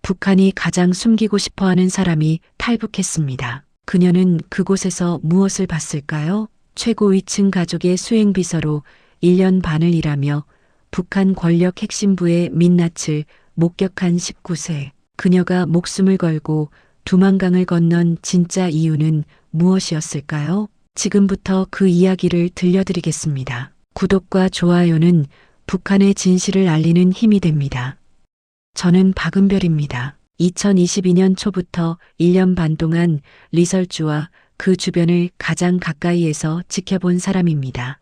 북한이 가장 숨기고 싶어하는 사람이 탈북했습니다. 그녀는 그곳에서 무엇을 봤을까요? 최고위층 가족의 수행비서로 1년 반을 일하며 북한 권력 핵심부의 민낯을 목격한 19세. 그녀가 목숨을 걸고 두만강을 건넌 진짜 이유는 무엇이었을까요? 지금부터 그 이야기를 들려드리겠습니다. 구독과 좋아요는 북한의 진실을 알리는 힘이 됩니다. 저는 박은별입니다. 2022년 초부터 1년 반 동안 리설주와 그 주변을 가장 가까이에서 지켜본 사람입니다.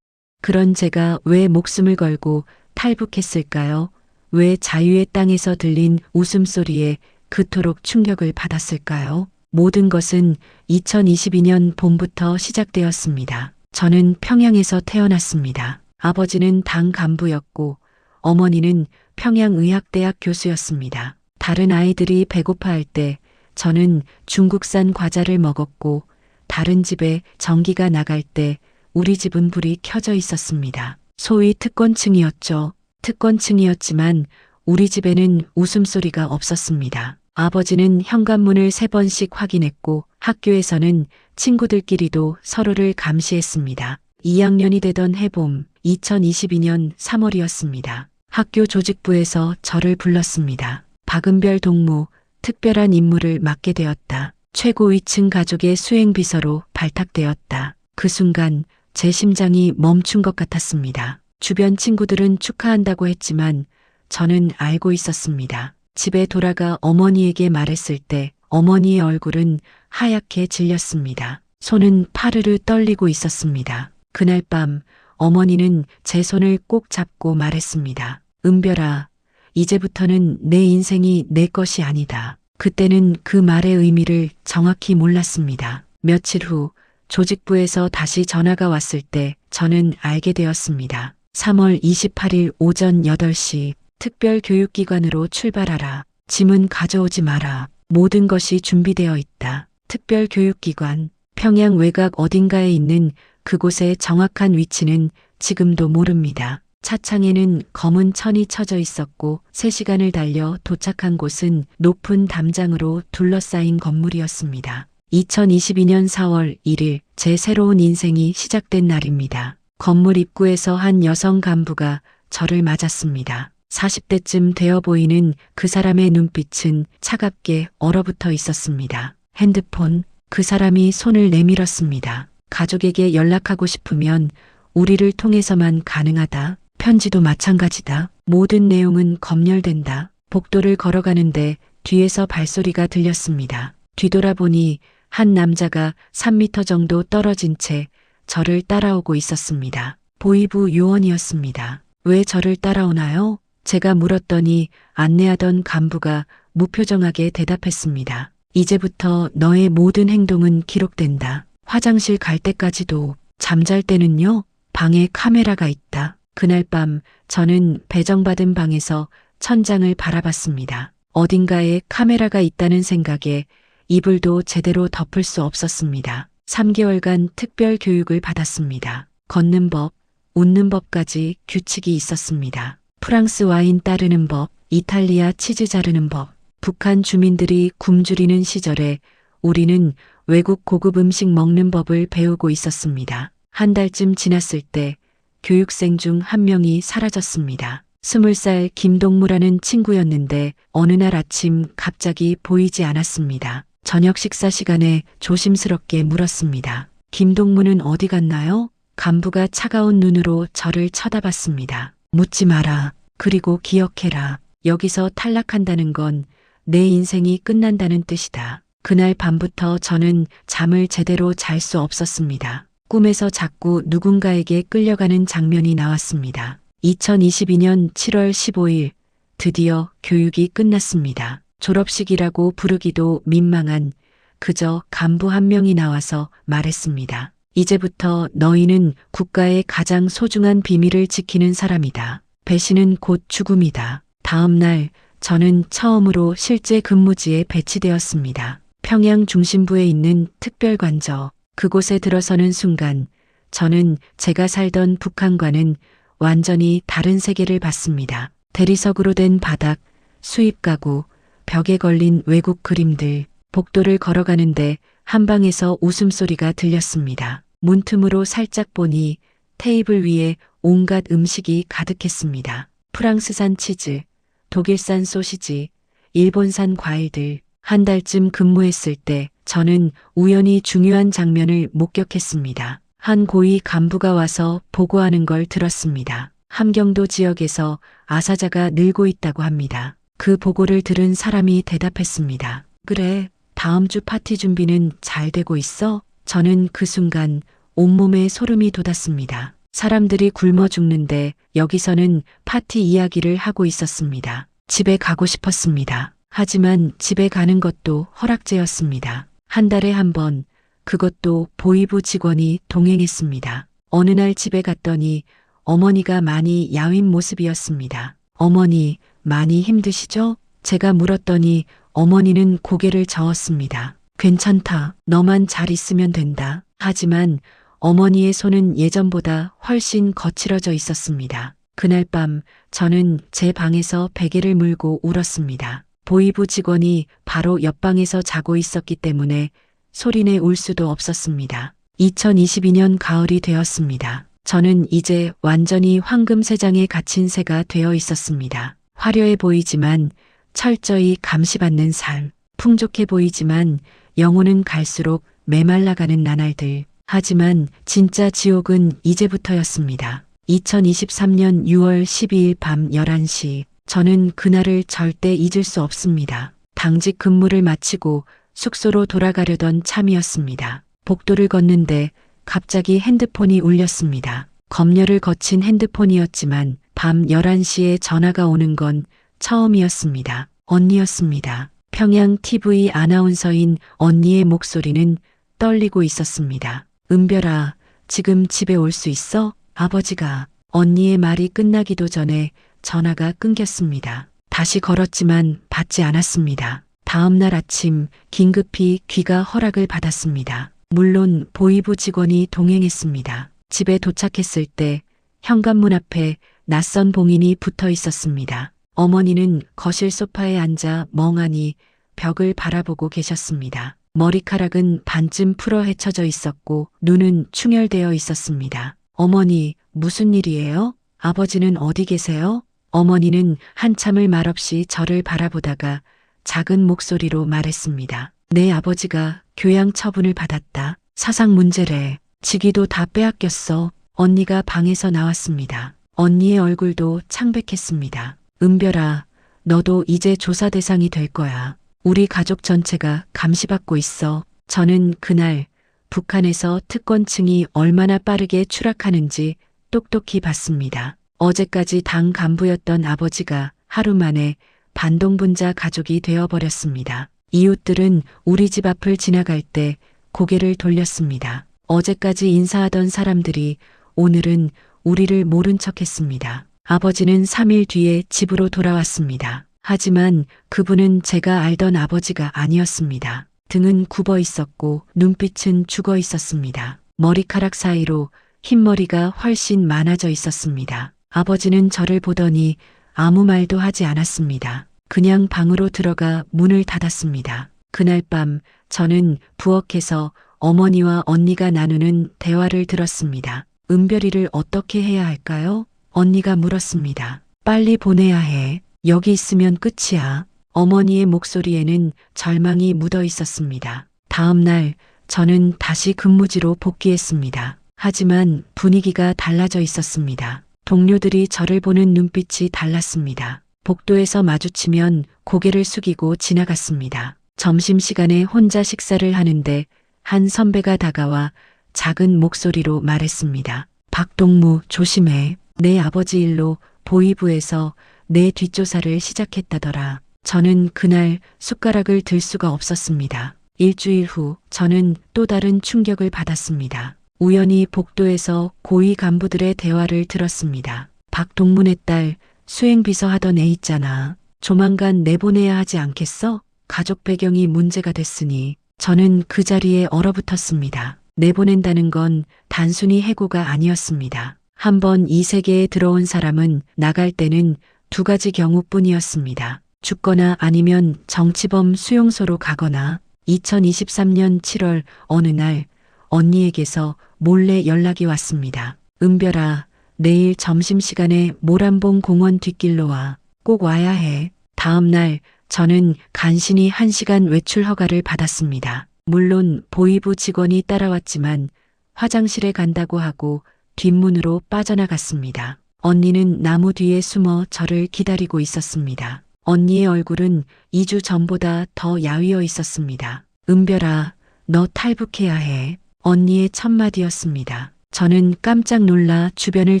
그런 제가 왜 목숨을 걸고 탈북했을까요? 왜 자유의 땅에서 들린 웃음소리에 그토록 충격을 받았을까요? 모든 것은 2022년 봄부터 시작되었습니다. 저는 평양에서 태어났습니다. 아버지는 당 간부였고 어머니는 평양의학대학 교수였습니다. 다른 아이들이 배고파할 때 저는 중국산 과자를 먹었고 다른 집에 전기가 나갈 때 우리 집은 불이 켜져 있었습니다. 소위 특권층이었죠. 특권층이었지만 우리 집에는 웃음소리가 없었습니다. 아버지는 현관문을 3번씩 확인했고 학교에서는 친구들끼리도 서로를 감시했습니다. 2학년이 되던 해봄 2022년 3월이었습니다. 학교 조직부에서 저를 불렀습니다. 박은별 동무, 특별한 임무를 맡게 되었다. 최고위층 가족의 수행비서로 발탁되었다. 그 순간 제 심장이 멈춘 것 같았습니다. 주변 친구들은 축하한다고 했지만 저는 알고 있었습니다. 집에 돌아가 어머니에게 말했을 때 어머니의 얼굴은 하얗게 질렸습니다. 손은 파르르 떨리고 있었습니다. 그날 밤 어머니는 제 손을 꼭 잡고 말했습니다. 은별아, 이제부터는 내 인생이 내 것이 아니다. 그때는 그 말의 의미를 정확히 몰랐습니다. 며칠 후 조직부에서 다시 전화가 왔을 때 저는 알게 되었습니다. 3월 28일 오전 8시 특별교육기관으로 출발하라. 짐은 가져오지 마라. 모든 것이 준비되어 있다. 특별교육기관, 평양 외곽 어딘가에 있는 그곳의 정확한 위치는 지금도 모릅니다. 차창에는 검은 천이 쳐져 있었고 3시간을 달려 도착한 곳은 높은 담장으로 둘러싸인 건물이었습니다. 2022년 4월 1일 제 새로운 인생이 시작된 날입니다. 건물 입구에서 한 여성 간부가 저를 맞았습니다. 40대쯤 되어 보이는 그 사람의 눈빛은 차갑게 얼어붙어 있었습니다. 핸드폰, 그 사람이 손을 내밀었습니다. 가족에게 연락하고 싶으면 우리를 통해서만 가능하다. 편지도 마찬가지다. 모든 내용은 검열된다. 복도를 걸어가는데 뒤에서 발소리가 들렸습니다. 뒤돌아보니 한 남자가 3m 정도 떨어진 채 저를 따라오고 있었습니다. 보이부 요원이었습니다. 왜 저를 따라오나요? 제가 물었더니 안내하던 간부가 무표정하게 대답했습니다. 이제부터 너의 모든 행동은 기록된다. 화장실 갈 때까지도. 잠잘 때는요? 방에 카메라가 있다. 그날 밤 저는 배정받은 방에서 천장을 바라봤습니다. 어딘가에 카메라가 있다는 생각에 이불도 제대로 덮을 수 없었습니다. 3개월간 특별 교육을 받았습니다. 걷는 법, 웃는 법까지 규칙이 있었습니다. 프랑스 와인 따르는 법, 이탈리아 치즈 자르는 법, 북한 주민들이 굶주리는 시절에 우리는 외국 고급 음식 먹는 법을 배우고 있었습니다. 한 달쯤 지났을 때 교육생 중 한 명이 사라졌습니다. 20살 김동무라는 친구였는데 어느 날 아침 갑자기 보이지 않았습니다. 저녁 식사 시간에 조심스럽게 물었습니다. 김동무는 어디 갔나요? 간부가 차가운 눈으로 저를 쳐다봤습니다. 묻지 마라. 그리고 기억해라. 여기서 탈락한다는 건 내 인생이 끝난다는 뜻이다. 그날 밤부터 저는 잠을 제대로 잘 수 없었습니다. 꿈에서 자꾸 누군가에게 끌려가는 장면이 나왔습니다. 2022년 7월 15일 드디어 교육이 끝났습니다. 졸업식이라고 부르기도 민망한 그저 간부 한 명이 나와서 말했습니다. 이제부터 너희는 국가의 가장 소중한 비밀을 지키는 사람이다. 배신은 곧 죽음이다. 다음 날 저는 처음으로 실제 근무지에 배치되었습니다. 평양 중심부에 있는 특별관저. 그곳에 들어서는 순간 저는 제가 살던 북한과는 완전히 다른 세계를 봤습니다. 대리석으로 된 바닥, 수입 가구, 벽에 걸린 외국 그림들, 복도를 걸어가는데 한방에서 웃음소리가 들렸습니다. 문틈으로 살짝 보니 테이블 위에 온갖 음식이 가득했습니다. 프랑스산 치즈, 독일산 소시지, 일본산 과일들. 한 달쯤 근무했을 때 저는 우연히 중요한 장면을 목격했습니다. 한 고위 간부가 와서 보고하는 걸 들었습니다. 함경도 지역에서 아사자가 늘고 있다고 합니다. 그 보고를 들은 사람이 대답했습니다. 그래, 다음 주 파티 준비는 잘 되고 있어? 저는 그 순간 온몸에 소름이 돋았습니다. 사람들이 굶어 죽는데 여기서는 파티 이야기를 하고 있었습니다. 집에 가고 싶었습니다. 하지만 집에 가는 것도 허락제였습니다. 한 달에 한 번, 그것도 보이부 직원이 동행했습니다. 어느 날 집에 갔더니 어머니가 많이 야윈 모습이었습니다. 어머니, 많이 힘드시죠? 제가 물었더니 어머니는 고개를 저었습니다. 괜찮다. 너만 잘 있으면 된다. 하지만 어머니의 손은 예전보다 훨씬 거칠어져 있었습니다. 그날 밤 저는 제 방에서 베개를 물고 울었습니다. 보이부 직원이 바로 옆방에서 자고 있었기 때문에 소리내 울 수도 없었습니다. 2022년 가을이 되었습니다. 저는 이제 완전히 황금세장에 갇힌 새가 되어 있었습니다. 화려해 보이지만 철저히 감시받는 삶, 풍족해 보이지만 영혼은 갈수록 메말라가는 나날들. 하지만 진짜 지옥은 이제부터였습니다. 2023년 6월 12일 밤 11시, 저는 그날을 절대 잊을 수 없습니다. 당직 근무를 마치고 숙소로 돌아가려던 참이었습니다. 복도를 걷는데 갑자기 핸드폰이 울렸습니다. 검열을 거친 핸드폰이었지만 밤 11시에 전화가 오는 건 처음이었습니다. 언니였습니다. 평양 TV 아나운서인 언니의 목소리는 떨리고 있었습니다. 은별아, 지금 집에 올 수 있어? 아버지가. 언니의 말이 끝나기도 전에 전화가 끊겼습니다. 다시 걸었지만 받지 않았습니다. 다음 날 아침 긴급히 귀가 허락을 받았습니다. 물론 보이부 직원이 동행했습니다. 집에 도착했을 때 현관문 앞에 낯선 봉인이 붙어 있었습니다. 어머니는 거실 소파에 앉아 멍하니 벽을 바라보고 계셨습니다. 머리카락은 반쯤 풀어 헤쳐져 있었고 눈은 충혈되어 있었습니다. 어머니, 무슨 일이에요? 아버지는 어디 계세요? 어머니는 한참을 말없이 저를 바라보다가 작은 목소리로 말했습니다. 내 아버지가 교양 처분을 받았다. 사상 문제래. 직위도 다 빼앗겼어. 언니가 방에서 나왔습니다. 언니의 얼굴도 창백했습니다. 은별아, 너도 이제 조사 대상이 될 거야. 우리 가족 전체가 감시받고 있어. 저는 그날 북한에서 특권층이 얼마나 빠르게 추락하는지 똑똑히 봤습니다. 어제까지 당 간부였던 아버지가 하루 만에 반동분자 가족이 되어버렸습니다. 이웃들은 우리 집 앞을 지나갈 때 고개를 돌렸습니다. 어제까지 인사하던 사람들이 오늘은 우리를 모른 척했습니다. 아버지는 3일 뒤에 집으로 돌아왔습니다. 하지만 그분은 제가 알던 아버지가 아니었습니다. 등은 굽어 있었고 눈빛은 죽어 있었습니다. 머리카락 사이로 흰머리가 훨씬 많아져 있었습니다. 아버지는 저를 보더니 아무 말도 하지 않았습니다. 그냥 방으로 들어가 문을 닫았습니다. 그날 밤 저는 부엌에서 어머니와 언니가 나누는 대화를 들었습니다. 은별이를 어떻게 해야 할까요? 언니가 물었습니다. 빨리 보내야 해. 여기 있으면 끝이야. 어머니의 목소리에는 절망이 묻어 있었습니다. 다음 날 저는 다시 근무지로 복귀했습니다. 하지만 분위기가 달라져 있었습니다. 동료들이 저를 보는 눈빛이 달랐습니다. 복도에서 마주치면 고개를 숙이고 지나갔습니다. 점심시간에 혼자 식사를 하는데 한 선배가 다가와 작은 목소리로 말했습니다. 박동무, 조심해. 내 아버지 일로 보이부에서 내 뒷조사를 시작했다더라. 저는 그날 숟가락을 들 수가 없었습니다. 일주일 후 저는 또 다른 충격을 받았습니다. 우연히 복도에서 고위 간부들의 대화를 들었습니다. 박동문의 딸 수행비서 하던 애 있잖아. 조만간 내보내야 하지 않겠어? 가족 배경이 문제가 됐으니. 저는 그 자리에 얼어붙었습니다. 내보낸다는 건 단순히 해고가 아니었습니다. 한번 이 세계에 들어온 사람은 나갈 때는 두 가지 경우뿐이었습니다. 죽거나 아니면 정치범 수용소로 가거나. 2023년 7월 어느 날 언니에게서 몰래 연락이 왔습니다. 은별아, 내일 점심시간에 모란봉 공원 뒷길로 와. 꼭 와야 해. 다음 날 저는 간신히 1시간 외출 허가를 받았습니다. 물론 보이부 직원이 따라왔지만 화장실에 간다고 하고 뒷문으로 빠져나갔습니다. 언니는 나무 뒤에 숨어 저를 기다리고 있었습니다. 언니의 얼굴은 2주 전보다 더 야위어 있었습니다. 은별아, 너 탈북해야 해. 언니의 첫마디였습니다. 저는 깜짝 놀라 주변을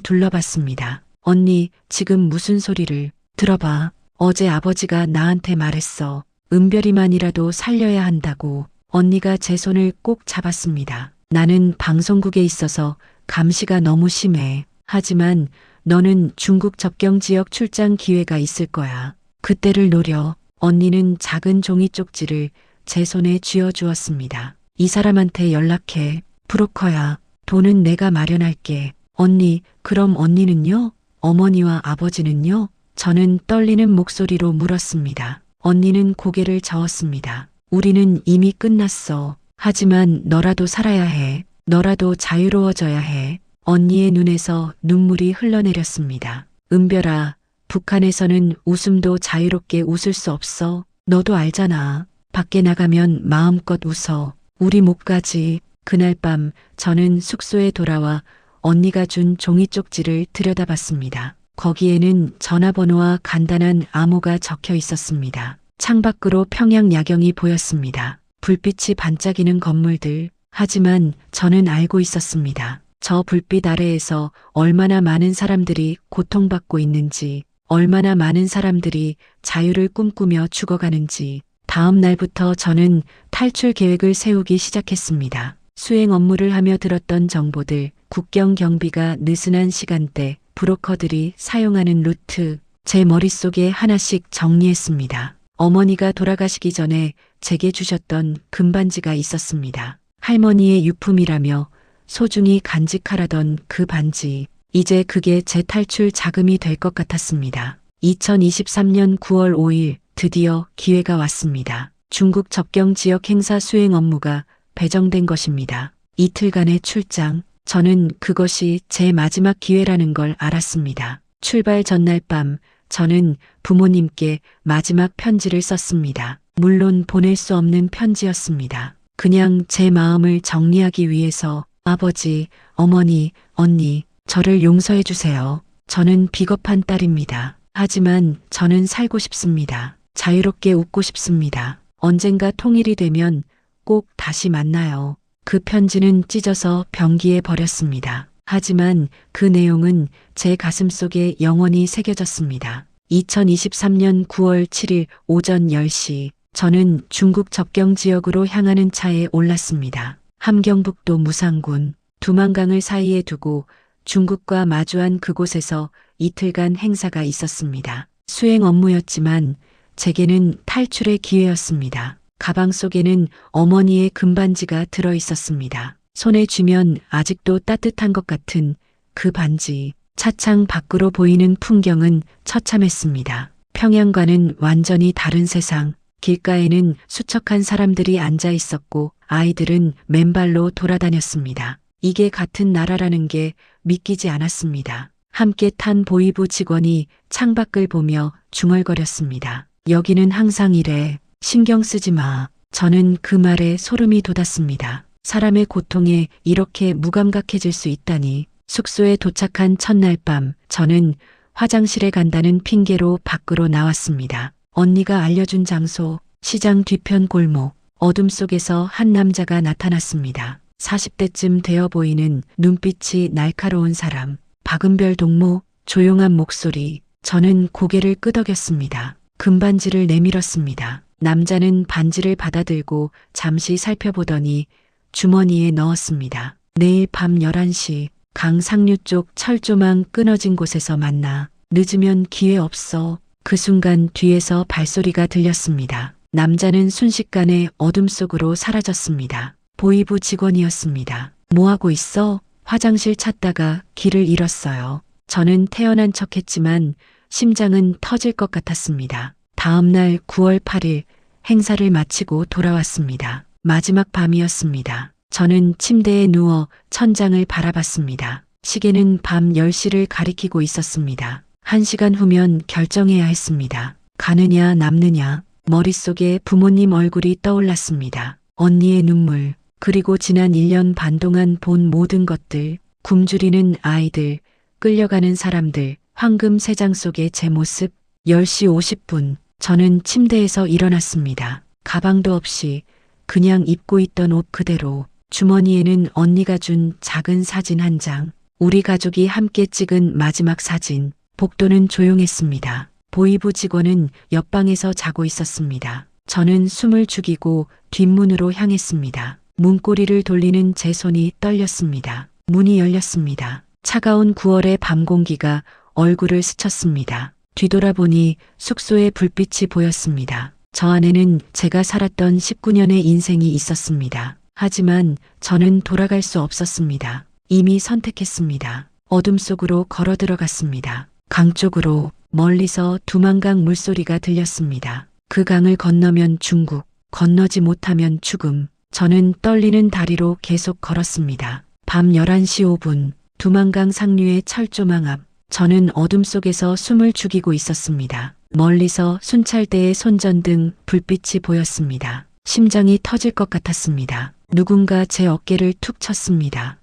둘러봤습니다. 언니, 지금 무슨 소리를. 들어봐. 어제 아버지가 나한테 말했어. 은별이만이라도 살려야 한다고. 언니가 제 손을 꼭 잡았습니다. 나는 방송국에 있어서 감시가 너무 심해. 하지만 너는 중국 접경 지역 출장 기회가 있을 거야. 그때를 노려. 언니는 작은 종이 쪽지를 제 손에 쥐어주었습니다. 이 사람한테 연락해. 브로커야. 돈은 내가 마련할게. 언니, 그럼 언니는요? 어머니와 아버지는요? 저는 떨리는 목소리로 물었습니다. 언니는 고개를 저었습니다. 우리는 이미 끝났어. 하지만 너라도 살아야 해. 너라도 자유로워져야 해. 언니의 눈에서 눈물이 흘러내렸습니다. 은별아, 북한에서는 웃음도 자유롭게 웃을 수 없어. 너도 알잖아. 밖에 나가면 마음껏 웃어. 우리 못 가지. 그날 밤 저는 숙소에 돌아와 언니가 준 종이 쪽지를 들여다봤습니다. 거기에는 전화번호와 간단한 암호가 적혀 있었습니다. 창밖으로 평양 야경이 보였습니다. 불빛이 반짝이는 건물들. 하지만 저는 알고 있었습니다. 저 불빛 아래에서 얼마나 많은 사람들이 고통받고 있는지, 얼마나 많은 사람들이 자유를 꿈꾸며 죽어가는지. 다음 날부터 저는 탈출 계획을 세우기 시작했습니다. 수행 업무를 하며 들었던 정보들, 국경 경비가 느슨한 시간대, 브로커들이 사용하는 루트, 제 머릿속에 하나씩 정리했습니다. 어머니가 돌아가시기 전에 제게 주셨던 금반지가 있었습니다. 할머니의 유품이라며 소중히 간직하라던 그 반지. 이제 그게 제 탈출 자금이 될 것 같았습니다. 2023년 9월 5일 드디어 기회가 왔습니다. 중국 접경 지역 행사 수행 업무가 배정된 것입니다. 이틀간의 출장. 저는 그것이 제 마지막 기회라는 걸 알았습니다. 출발 전날 밤 저는 부모님께 마지막 편지를 썼습니다. 물론 보낼 수 없는 편지였습니다. 그냥 제 마음을 정리하기 위해서 아버지, 어머니, 언니, 저를 용서해 주세요. 저는 비겁한 딸입니다. 하지만 저는 살고 싶습니다. 자유롭게 웃고 싶습니다. 언젠가 통일이 되면 꼭 다시 만나요. 그 편지는 찢어서 변기에 버렸습니다. 하지만 그 내용은 제 가슴 속에 영원히 새겨졌습니다. 2023년 9월 7일 오전 10시 저는 중국 접경 지역으로 향하는 차에 올랐습니다. 함경북도 무상군 두만강을 사이에 두고 중국과 마주한 그곳에서 이틀간 행사가 있었습니다. 수행 업무였지만 제게는 탈출의 기회였습니다. 가방 속에는 어머니의 금반지가 들어 있었습니다. 손에 쥐면 아직도 따뜻한 것 같은 그 반지. 차창 밖으로 보이는 풍경은 처참했습니다. 평양과는 완전히 다른 세상. 길가에는 수척한 사람들이 앉아 있었고 아이들은 맨발로 돌아다녔습니다. 이게 같은 나라라는 게 믿기지 않았습니다. 함께 탄 보이부 직원이 창밖을 보며 중얼거렸습니다. 여기는 항상 이래. 신경 쓰지 마. 저는 그 말에 소름이 돋았습니다. 사람의 고통에 이렇게 무감각해질 수 있다니. 숙소에 도착한 첫날 밤 저는 화장실에 간다는 핑계로 밖으로 나왔습니다. 언니가 알려준 장소, 시장 뒤편 골목, 어둠 속에서 한 남자가 나타났습니다. 40대쯤 되어 보이는 눈빛이 날카로운 사람, 박은별 동무, 조용한 목소리. 저는 고개를 끄덕였습니다. 금반지를 내밀었습니다. 남자는 반지를 받아들고 잠시 살펴보더니 주머니에 넣었습니다. 내일 밤 11시 강 상류 쪽 철조망 끊어진 곳에서 만나. 늦으면 기회 없어. 그 순간 뒤에서 발소리가 들렸습니다. 남자는 순식간에 어둠 속으로 사라졌습니다. 보이부 직원이었습니다. 뭐하고 있어? 화장실 찾다가 길을 잃었어요. 저는 태어난 척했지만 심장은 터질 것 같았습니다. 다음 날 9월 8일 행사를 마치고 돌아왔습니다. 마지막 밤이었습니다. 저는 침대에 누워 천장을 바라봤습니다. 시계는 밤 10시를 가리키고 있었습니다. 1시간 후면 결정해야 했습니다. 가느냐 남느냐. 머릿속에 부모님 얼굴이 떠올랐습니다. 언니의 눈물, 그리고 지난 1년 반 동안 본 모든 것들, 굶주리는 아이들, 끌려가는 사람들, 황금 새장 속의 제 모습. 10시 50분, 저는 침대에서 일어났습니다. 가방도 없이 그냥 입고 있던 옷 그대로. 주머니에는 언니가 준 작은 사진 한 장, 우리 가족이 함께 찍은 마지막 사진. 복도는 조용했습니다. 보이부 직원은 옆방에서 자고 있었습니다. 저는 숨을 죽이고 뒷문으로 향했습니다. 문고리를 돌리는 제 손이 떨렸습니다. 문이 열렸습니다. 차가운 9월의 밤 공기가 얼굴을 스쳤습니다. 뒤돌아보니 숙소에 불빛이 보였습니다. 저 안에는 제가 살았던 19년의 인생이 있었습니다. 하지만 저는 돌아갈 수 없었습니다. 이미 선택했습니다. 어둠 속으로 걸어 들어갔습니다. 강 쪽으로. 멀리서 두만강 물소리가 들렸습니다. 그 강을 건너면 중국, 건너지 못하면 죽음. 저는 떨리는 다리로 계속 걸었습니다. 밤 11시 5분, 두만강 상류의 철조망 앞. 저는 어둠 속에서 숨을 죽이고 있었습니다. 멀리서 순찰대의 손전등 불빛이 보였습니다. 심장이 터질 것 같았습니다. 누군가 제 어깨를 툭 쳤습니다.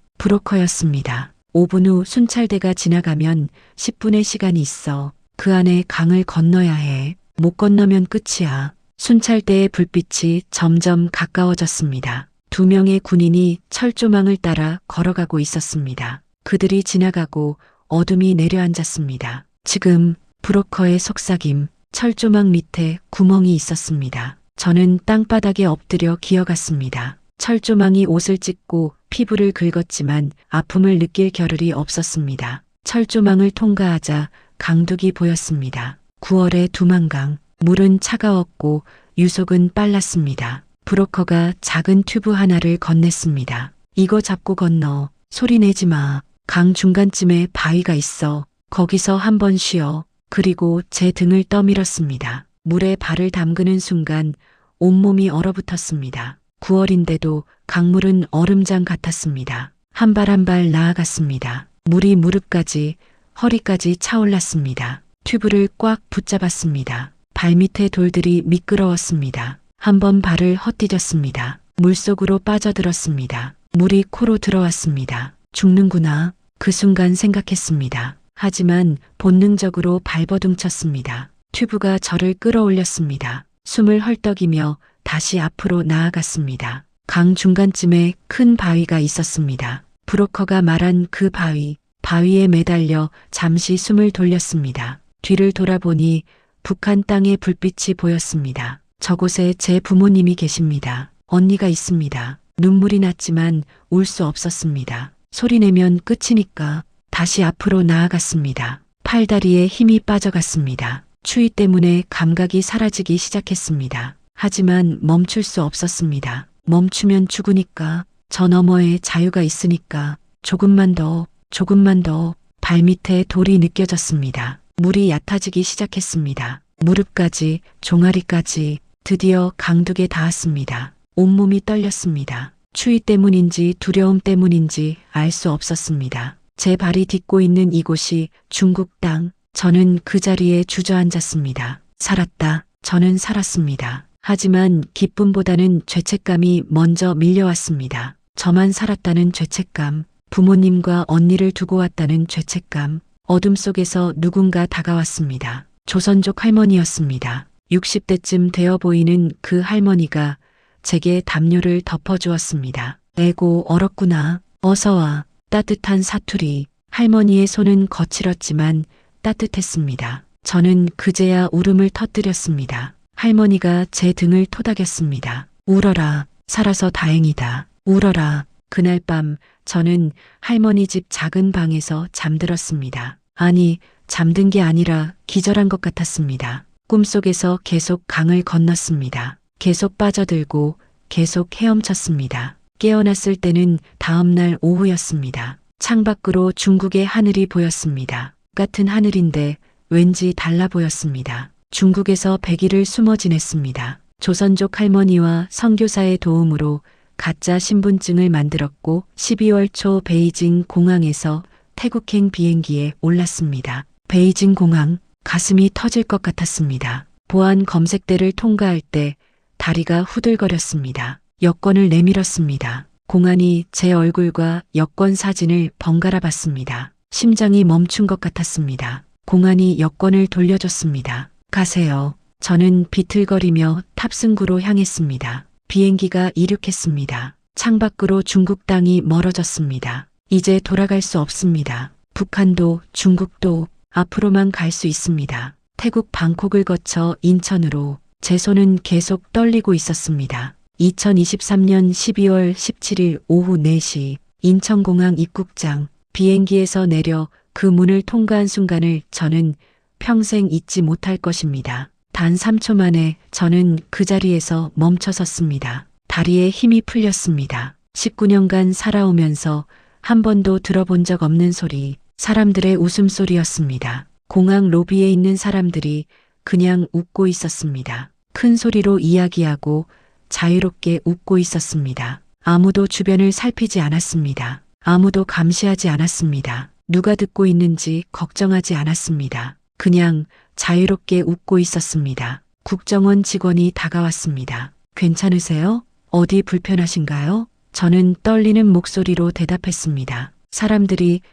브로커였습니다. 5분 후 순찰대가 지나가면 10분의 시간이 있어. 그 안에 강을 건너야 해. 못 건너면 끝이야. 순찰대의 불빛이 점점 가까워졌습니다. 2명의 군인이 철조망을 따라 걸어가고 있었습니다. 그들이 지나가고 어둠이 내려앉았습니다. 지금 브로커의 속삭임, 철조망 밑에 구멍이 있었습니다. 저는 땅바닥에 엎드려 기어갔습니다. 철조망이 옷을 찢고 피부를 긁었지만 아픔을 느낄 겨를이 없었습니다. 철조망을 통과하자 강둑이 보였습니다. 9월의 두만강, 물은 차가웠고 유속은 빨랐습니다. 브로커가 작은 튜브 하나를 건넸습니다. 이거 잡고 건너. 소리 내지 마. 강 중간쯤에 바위가 있어. 거기서 한번 쉬어. 그리고 제 등을 떠밀었습니다. 물에 발을 담그는 순간 온몸이 얼어붙었습니다. 9월인데도 강물은 얼음장 같았습니다. 한 발 한 발 나아갔습니다. 물이 무릎까지, 허리까지 차올랐습니다. 튜브를 꽉 붙잡았습니다. 발밑에 돌들이 미끄러웠습니다. 한 번 발을 헛디뎠습니다. 물속으로 빠져들었습니다. 물이 코로 들어왔습니다. 죽는구나. 그 순간 생각했습니다. 하지만 본능적으로 발버둥쳤습니다. 튜브가 저를 끌어올렸습니다. 숨을 헐떡이며 다시 앞으로 나아갔습니다. 강 중간쯤에 큰 바위가 있었습니다. 브로커가 말한 그 바위, 바위에 매달려 잠시 숨을 돌렸습니다. 뒤를 돌아보니 북한 땅의 불빛이 보였습니다. 저곳에 제 부모님이 계십니다. 언니가 있습니다. 눈물이 났지만 울 수 없었습니다. 소리내면 끝이니까 다시 앞으로 나아갔습니다. 팔다리에 힘이 빠져갔습니다. 추위 때문에 감각이 사라지기 시작했습니다. 하지만 멈출 수 없었습니다. 멈추면 죽으니까, 저 너머에 자유가 있으니까, 조금만 더, 조금만 더. 발밑에 돌이 느껴졌습니다. 물이 얕아지기 시작했습니다. 무릎까지, 종아리까지. 드디어 강둑에 닿았습니다. 온몸이 떨렸습니다. 추위 때문인지 두려움 때문인지 알 수 없었습니다. 제 발이 딛고 있는 이곳이 중국 땅. 저는 그 자리에 주저앉았습니다. 살았다. 저는 살았습니다. 하지만 기쁨보다는 죄책감이 먼저 밀려왔습니다. 저만 살았다는 죄책감, 부모님과 언니를 두고 왔다는 죄책감. 어둠 속에서 누군가 다가왔습니다. 조선족 할머니였습니다. 60대쯤 되어 보이는 그 할머니가 제게 담요를 덮어주었습니다. 에고 얼었구나. 어서 와. 따뜻한 사투리. 할머니의 손은 거칠었지만 따뜻했습니다. 저는 그제야 울음을 터뜨렸습니다. 할머니가 제 등을 토닥였습니다. 울어라. 살아서 다행이다. 울어라. 그날 밤 저는 할머니 집 작은 방에서 잠들었습니다. 아니, 잠든 게 아니라 기절한 것 같았습니다. 꿈속에서 계속 강을 건넜습니다. 계속 빠져들고 계속 헤엄쳤습니다. 깨어났을 때는 다음날 오후였습니다. 창밖으로 중국의 하늘이 보였습니다. 같은 하늘인데 왠지 달라 보였습니다. 중국에서 100일을 숨어 지냈습니다. 조선족 할머니와 선교사의 도움으로 가짜 신분증을 만들었고 12월 초 베이징 공항에서 태국행 비행기에 올랐습니다. 베이징 공항, 가슴이 터질 것 같았습니다. 보안 검색대를 통과할 때 다리가 후들거렸습니다. 여권을 내밀었습니다. 공안이 제 얼굴과 여권 사진을 번갈아 봤습니다. 심장이 멈춘 것 같았습니다. 공안이 여권을 돌려줬습니다. 가세요. 저는 비틀거리며 탑승구로 향했습니다. 비행기가 이륙했습니다. 창밖으로 중국 땅이 멀어졌습니다. 이제 돌아갈 수 없습니다. 북한도 중국도 앞으로만 갈 수 있습니다. 태국 방콕을 거쳐 인천으로 제 손은 계속 떨리고 있었습니다. 2023년 12월 17일 오후 4시 인천공항 입국장 비행기에서 내려 그 문을 통과한 순간을 저는 평생 잊지 못할 것입니다. 단 3초 만에 저는 그 자리에서 멈춰 섰습니다. 다리에 힘이 풀렸습니다. 19년간 살아오면서 한 번도 들어본 적 없는 소리, 사람들의 웃음소리였습니다. 공항 로비에 있는 사람들이 그냥 웃고 있었습니다. 큰 소리로 이야기하고 자유롭게 웃고 있었습니다. 아무도 주변을 살피지 않았습니다. 아무도 감시하지 않았습니다. 누가 듣고 있는지 걱정하지 않았습니다. 그냥 자유롭게 웃고 있었습니다. 국정원 직원이 다가왔습니다. 괜찮으세요? 어디 불편하신가요? 저는 떨리는 목소리로 대답했습니다.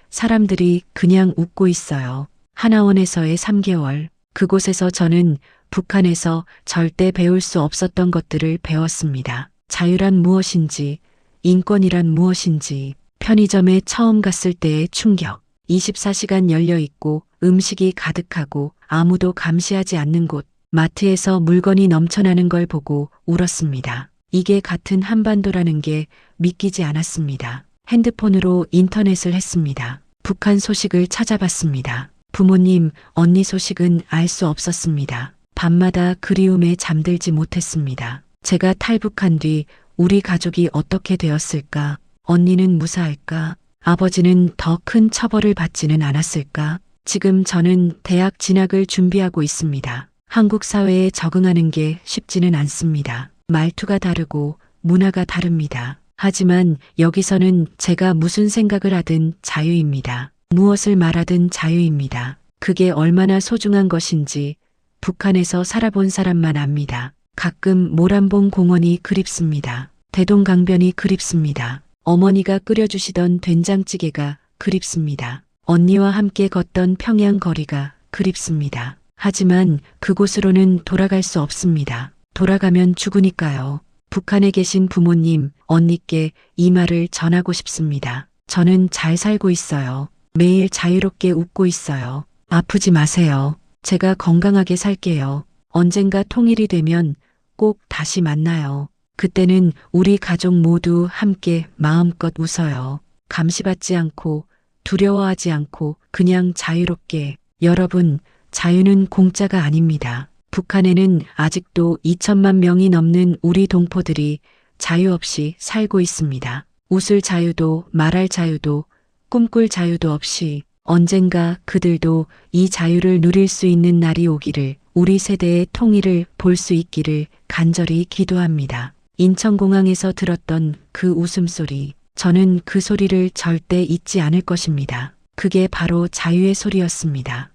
사람들이 그냥 웃고 있어요. 하나원에서의 3개월. 그곳에서 저는 북한에서 절대 배울 수 없었던 것들을 배웠습니다. 자유란 무엇인지, 인권이란 무엇인지, 편의점에 처음 갔을 때의 충격, 24시간 열려 있고 음식이 가득하고 아무도 감시하지 않는 곳, 마트에서 물건이 넘쳐나는 걸 보고 울었습니다. 이게 같은 한반도라는 게 믿기지 않았습니다. 핸드폰으로 인터넷을 했습니다. 북한 소식을 찾아봤습니다. 부모님, 언니 소식은 알 수 없었습니다. 밤마다 그리움에 잠들지 못했습니다. 제가 탈북한 뒤 우리 가족이 어떻게 되었을까? 언니는 무사할까? 아버지는 더 큰 처벌을 받지는 않았을까? 지금 저는 대학 진학을 준비하고 있습니다. 한국 사회에 적응하는 게 쉽지는 않습니다. 말투가 다르고 문화가 다릅니다. 하지만 여기서는 제가 무슨 생각을 하든 자유입니다. 무엇을 말하든 자유입니다. 그게 얼마나 소중한 것인지 북한에서 살아본 사람만 압니다. 가끔 모란봉 공원이 그립습니다. 대동강변이 그립습니다. 어머니가 끓여주시던 된장찌개가 그립습니다. 언니와 함께 걷던 평양 거리가 그립습니다. 하지만 그곳으로는 돌아갈 수 없습니다. 돌아가면 죽으니까요. 북한에 계신 부모님, 언니께 이 말을 전하고 싶습니다. 저는 잘 살고 있어요. 매일 자유롭게 웃고 있어요. 아프지 마세요. 제가 건강하게 살게요. 언젠가 통일이 되면 꼭 다시 만나요. 그때는 우리 가족 모두 함께 마음껏 웃어요. 감시받지 않고 두려워하지 않고 그냥 자유롭게. 여러분, 자유는 공짜가 아닙니다. 북한에는 아직도 2천만 명이 넘는 우리 동포들이 자유 없이 살고 있습니다. 웃을 자유도 말할 자유도 꿈꿀 자유도 없이 언젠가 그들도 이 자유를 누릴 수 있는 날이 오기를, 우리 세대의 통일을 볼 수 있기를 간절히 기도합니다. 인천공항에서 들었던 그 웃음소리, 저는 그 소리를 절대 잊지 않을 것입니다. 그게 바로 자유의 소리였습니다.